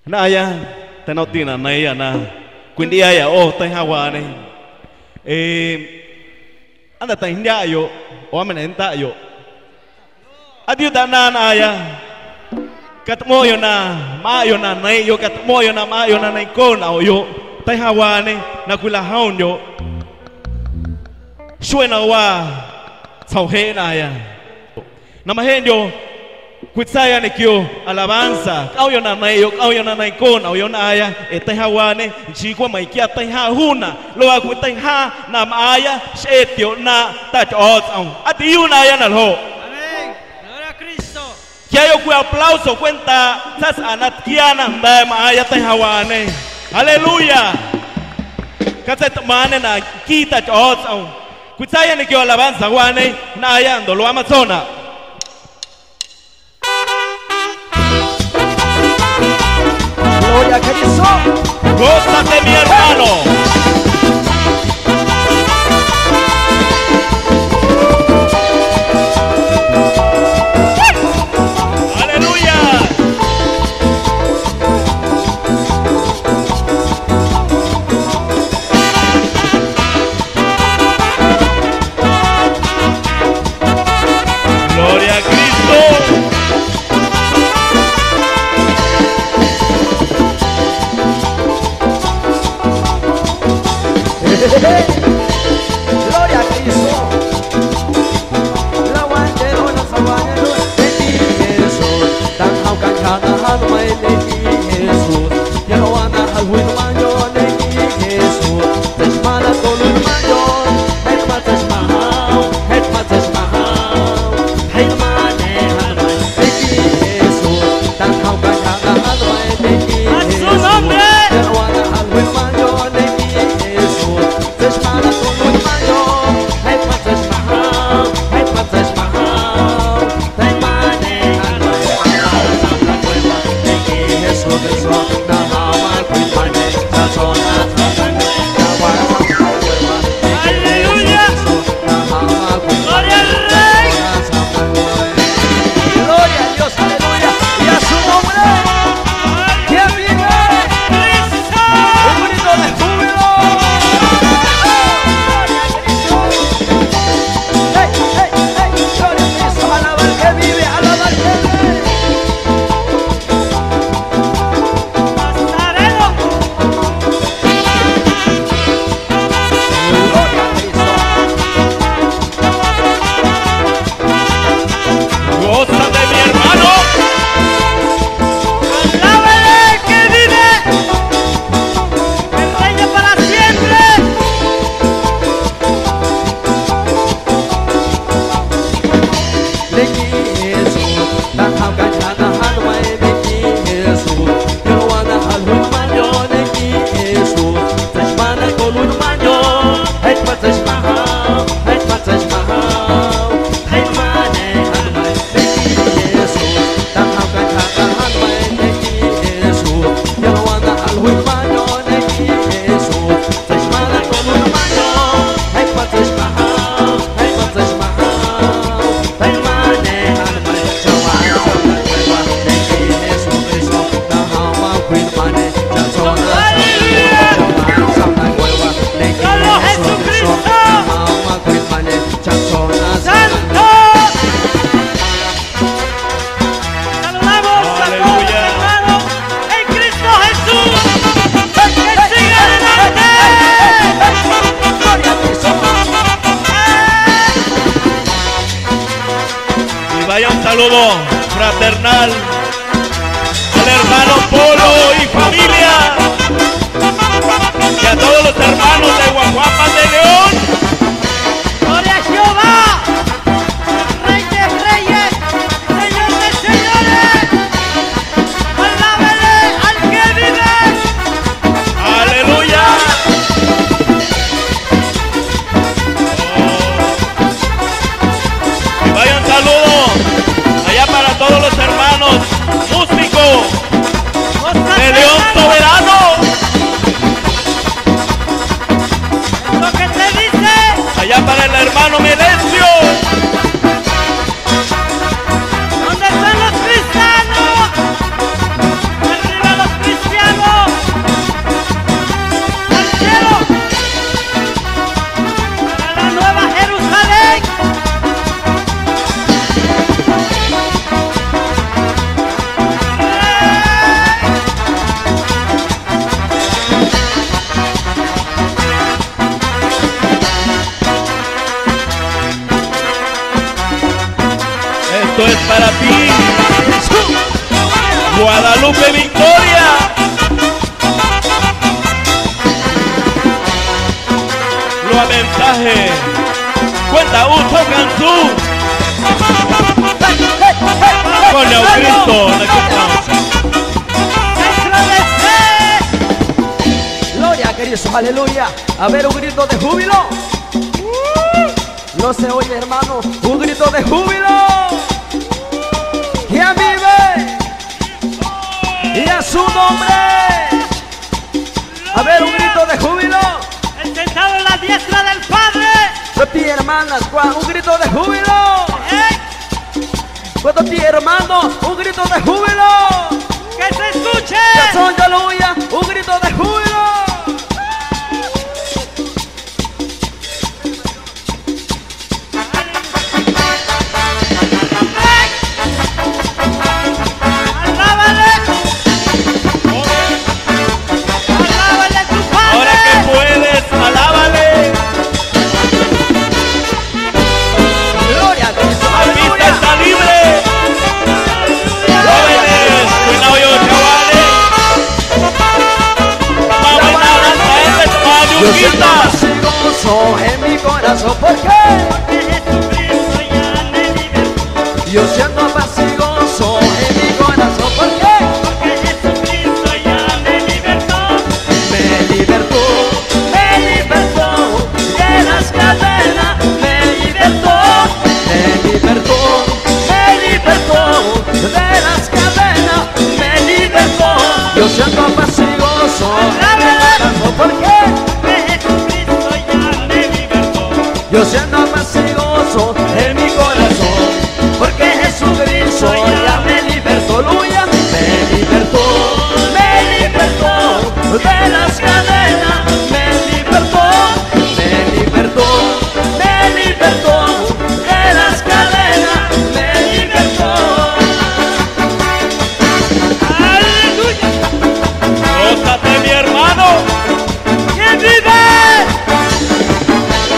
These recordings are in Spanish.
na ya ta no tina na ya na quindi ya o ta hawa ne anda ta hinda yo o men enta yo adiu ta na ya katmo yo na ma yo na nai yo katmo yo na ma yo na nai ko na yo ta hawa ne na kula haun yoช่วยนะว่าเสาเฮนายนะมาเห็นโยคุดใส่อันนี้คิวอาลาบันซาเอาโยนาในโยเอาโยนาในโกนเอาโยนายเอตฮาวานี่ชีกว่าไม่เกี่ยตฮาหุนนะโลอาคุดตฮานามอายเชตโยนาตาจอดเอาอดียูนายนั่นโหเกี่ยวกับอัปลาวส์ควันตาทัศอานัตกิยานันได้มาอายตฮาวานี่ฮาเลลูยาก็จะมาเนี่ยนะกีตาจอดเอาEscuchaya ni que alabanza guane nayando lo amazona. Gloria a Cristo. Gózate mi hermano. Gloria a Cristo. La guante no la sabana no Jesús. Tan hau kan kana hal mai le Jesús. Ya no anda al huin manyo le Jesús. Tashmala tolu manyo. Het ma tashmahau. Het ma tashmahau. Hai mane hal mai le Jesús. Tan hau kan kana hal mai le Jesús. Ya no anda al huin manyo le Jesús. Tashmala tolu manyo. Het ma tashmahau. Het ma tashmahau. Hai mane hal mai le Jesús. Na hawa kuin mane sa sona na wa Aleluya. na hawa kuin Gloria al Rey. Gloria a Dios, aleluya, y a su nombre. ¿Quién vive? Cristo. Un grito de júbilo. Gloria a Cristo. Hey, hey, hey, gloria a Cristo. Alaba al que vive, alaba al que vive. Nazareno. Gloria a Cristo. Gózate mi hermano. Alábale que vive. El reino para siempre. Leki Yesus, tak hau kan kana hal mai leki Yesus. Yo wana halun manyo leki Yesus. Tashmana kolun manyo, het patas mahau, het patas mahau. Hai mane hal mai leki Yesus, tak hau kan kana hal mai leki Yesus. Yo wana halun manyo leki Yesus. Tashmana kolun manyo, het patas mahau, het patas mahau. Hai mane hal mai jawan jawan jawan leki Yesus Cristo. Na hawa kuin mane jansona. Jawan jawan jawan leki Solo Yesus Cristo. Jesucristo. Na hawa kuin mane jansona. Santo. Saludamos a todos Aleluya. hermanos en Cristo Jesús. Que siga adelante. Gloria a Cristo. Y vaya un saludo fraternal al hermano Polo y familia. Y a todos los hermanos de Guajuapan de León. Gloria a Jehová. Rey de reyes. Señor de señores. Alábale al que vive. Aleluya. Y vaya un saludo allá para todos los hermanos músicos de León Soberano. Lo que te dice. Allá para el hermano Melencio. ¿Dónde están los cristianos? Arriba los cristianos. Guadalupe Victoria. Lo aventaje. Cuenta un tocanzú. Con el Cristo. Gloria a Cristo, aleluya. A ver, un grito de júbilo. No se oye, hermano. Un grito de júbilo. ¿Quién vive? Y a su nombre. A ver, un grito de júbilo. El sentado en la diestra del Padre. De ti, hermanas, un grito de júbilo. De ti, hermano, un grito de júbilo. Que se escuche. Que son, aleluya, un grito de júbilo. Alábale. Alábale tu Padre. Ahora que puedes, alábale. Gloria a Cristo, La pista aleluya. está libre. Jóvenes, cuidado yo, chavales. Vamos a bailar hasta ese Yo siento españolita. paz y gozo en mi corazón. ¿Por qué? Porque Jesucristo ya me libertó. Yo siento paz y gozo en mi corazón. ¿Por qué? Porque Jesucristo ya me libertó. Me libertó de las cadenas. Me libertó de las cadenas. Me libertó. Yo siento paz y gozo en mi corazón. ¿Por qué? Porque Jesucristo ya me libertó. Yo siento paz y gozo en mi corazón, porque Jesucristo ya me libertó, aleluya, me libertó de las cadenas, me libertó de las cadenas, me libertó. Aleluya. Gózate, mi hermano. ¿Quién vive?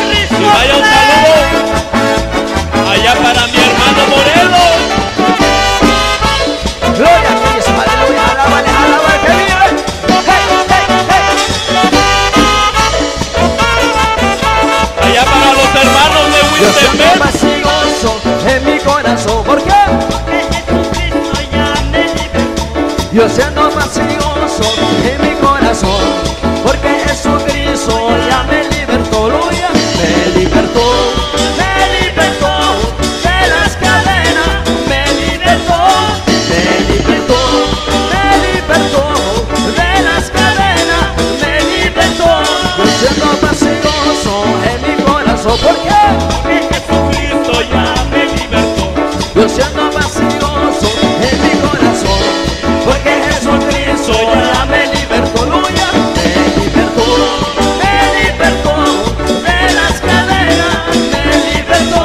Cristo Y vaya un Rey. saludo allá para mi hermano Moreno. Gloria a Cristo, aleluya, alábale, alábale, que vive. Hey, hey, hey. Allá para los hermanos de Yo siento Winterberg. paz y gozo en mi corazón, ¿por qué? Porque Jesucristo ya me libertó. Yo siento paz y gozo en mi corazón, porque Jesucristo ya me libertó, aleluya, me libertó de las cadenas, me libertó de las cadenas, me libertó. Yo siento paz y gozo en mi corazón, ¿por qué? Porque Jesucristo ya me libertó. Yo siento paz y gozo en mi corazón, porque Jesucristo ya me libertó, aleluya, me libertó de las cadenas, me libertó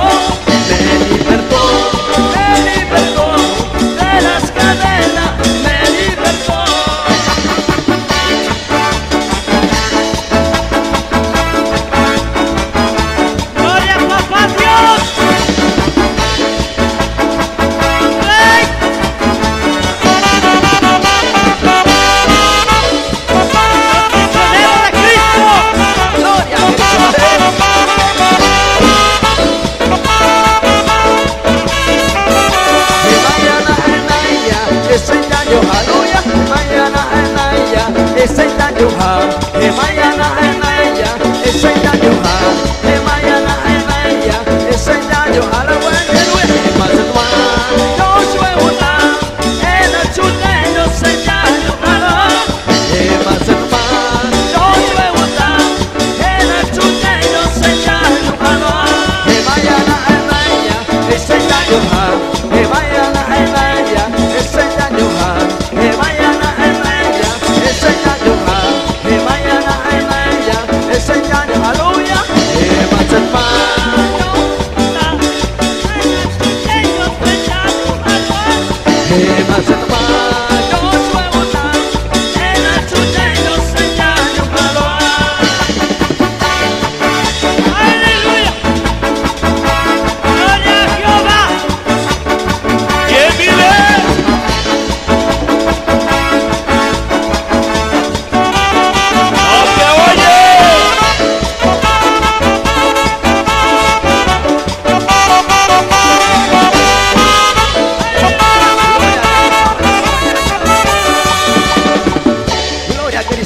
de las cadenas, me libertó. Gloria a papá Dios. Rey. Misionero de Cristo. Gloria a Cristo. Y mañana en ella es el año, aleluya. Mañana en ella es el año, y mañana en ella es el año, y mañana en ella es el año, aleluya. Y más hermano, yo soy una, en el chuleno se llama, y más hermano, yo soy una, en el chuleno se llama, y mañana en ella es el año, y mañana en ella es el año, y mañana en ella es el año, y mañana en ella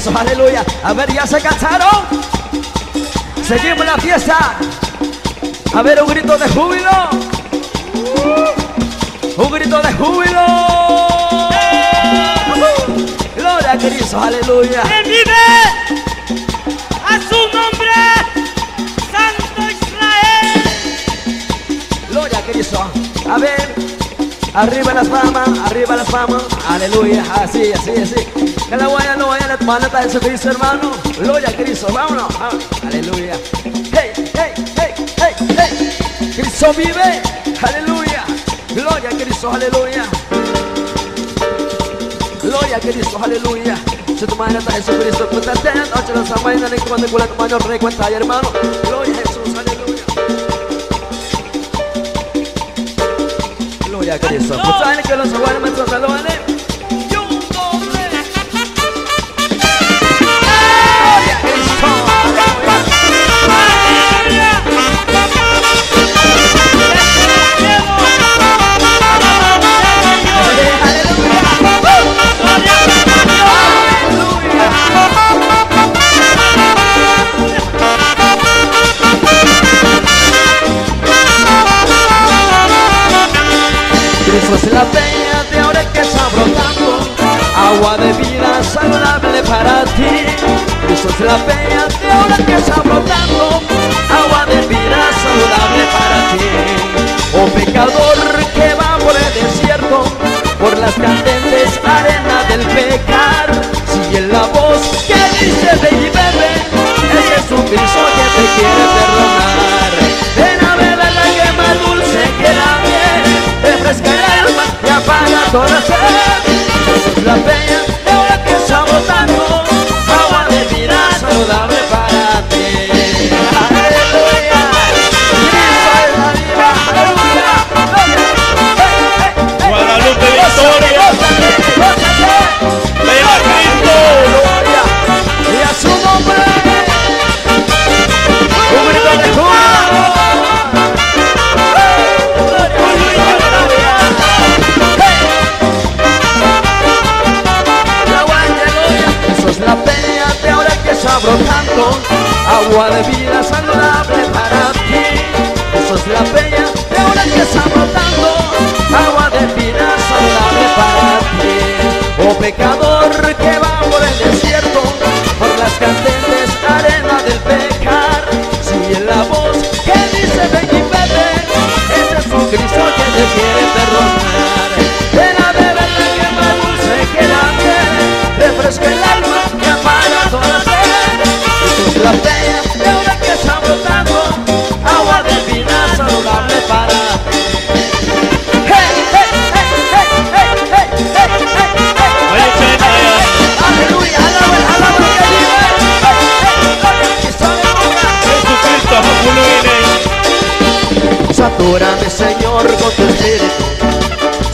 Cristo, aleluya. A ver, ya se cansaron. Seguimos la fiesta. A ver, un grito de júbilo. Un grito de júbilo. Gloria a Cristo, aleluya. ¡Que vive! ¡A su nombre! ¡Santo Israel! Gloria a Cristo. A ver, arriba las manos, aleluya, así, así, así. Que la guaya no vaya a la manata de Jesucristo, hermano. Gloria a Cristo, vámonos, vámonos. Aleluya. Hey, hey, hey, hey, hey. Cristo vive, aleluya. Gloria a Cristo, aleluya. Gloria a Cristo, aleluya. Se tu manata de Jesucristo, cuéntate, noche los amaños, en cuando con la tu mano recuenta, hermano. Gloria a Jesús, aleluya. Gloria a Cristo. Pues saben que los aguantes nuestros salones. Y un doble. Gloria a Cristo. Cristo es la peña de ahora que está brotando, agua de vida saludable para ti. Cristo es la peña de ahora que está brotando, agua de vida saludable para ti. Oh pecador que va por el desierto, por las candentes arenas del pecar, sigue la voz que dice ven y bebe, es Jesucristo que te quiere perdonar. Ven a beber la quema dulce que da bien, refresca el alma y apaga toda sed. Esa es la peña de ahora que está botando, agua de vida saludable para ti. Aleluya, Cristo es la vida, aleluya, gloria. Guadalupe Victoria. Gózate, gózate. Ven a Cristo. Gloria y a su nombre. Un grito de júbilo. La peña de ahora que está brotando, agua de vida saludable para ti. Eso es la peña de ahora que está brotando, agua de vida saludable para ti. Oh pecador que va por el desierto, por las candentes arenas del pecar, sigue la voz que dice ven y bebe, es Jesucristo que te quiere perdonar. Ven a beber la quema dulce que da bien, refresca el alma y apaga toda sed. Esto es la peña de ahora que está brotando, agua de vida saludable para ti. Hey, hey, hey, hey, hey, hey, hey, hey, Oye, Chena, ya. aleluya, alaba que vive. Hey, hey, gloria a Cristo, aleluya. Jesucristo, Maculo viene. Satúrame, Señor, con tu espíritu.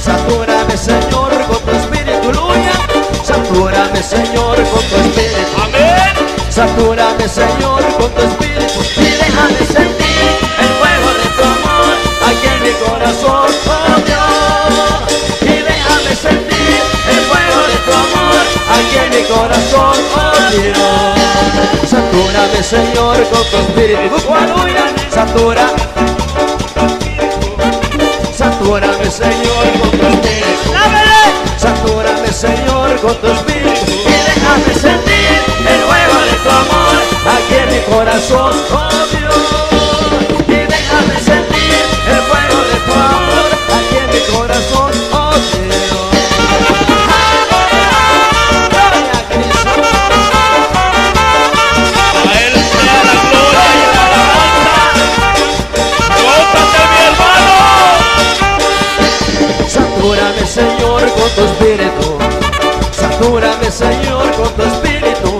Satúrame, Señor, con tu espíritu, aleluya. Satúrame, Señor, con tu espíritu. Amén. Satúrame, Señor, con tu espíritu y déjame sentir el fuego de tu amor aquí en mi corazón, oh Dios. Y déjame sentir el fuego de tu amor aquí en mi corazón, oh Dios. Satúrame, Señor, con tu espíritu, aleluya. Satúrame, Señor, con tu espíritu. Satúrame, Señor, con tu espíritu y déjame sentir el fuego de tu amor aquí en mi corazón, oh Dios. Y déjame sentir el fuego de tu amor aquí en mi corazón, oh Dios. Gloria a Cristo. A Él sea la gloria y la alabanza. Gózate, mi hermano. Satúrame, Señor, con tu espíritu. Satúrame, Señor, con tu espíritu.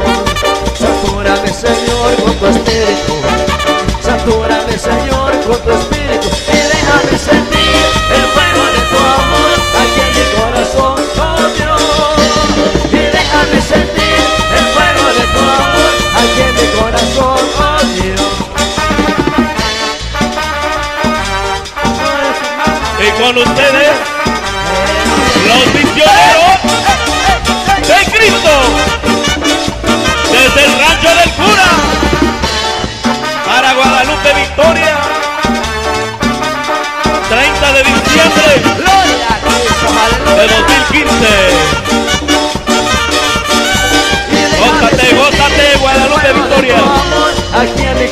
Satúrame, Señor, con tu espíritu. Satúrame, Señor, con tu espíritu y déjame sentir el fuego de tu amor aquí en mi corazón, oh Dios. Y déjame sentir el fuego de tu amor aquí en mi corazón, oh Dios. Y con ustedes, los misioneros de Cristo.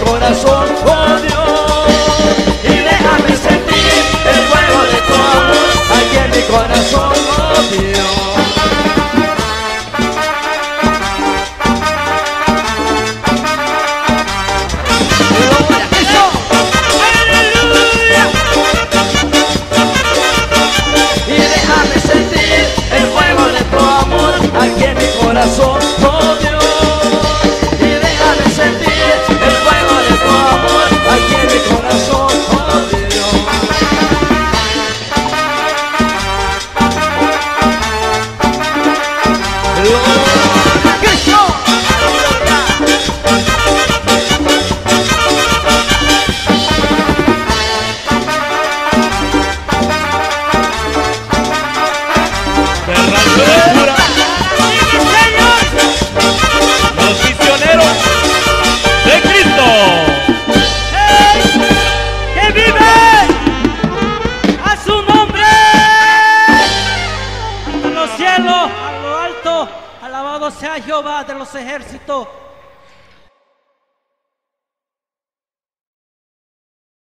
corazón, oh Dios, y déjame sentir el fuego de tu amor aquí en mi corazón, oh Dios. Y déjame sentir el fuego de tu amor aquí en mi corazón, oh Dios. Y déjame sentir el fuego de tu amor aquí en mi corazón, oh Dios. ¡Gloria a Cristo! Berraco de cura, los misioneros de Cristo. ¡Que vive! ¡A su nombre! Hasta los cielos, a lo alto, alabado sea Jehová de los ejércitos.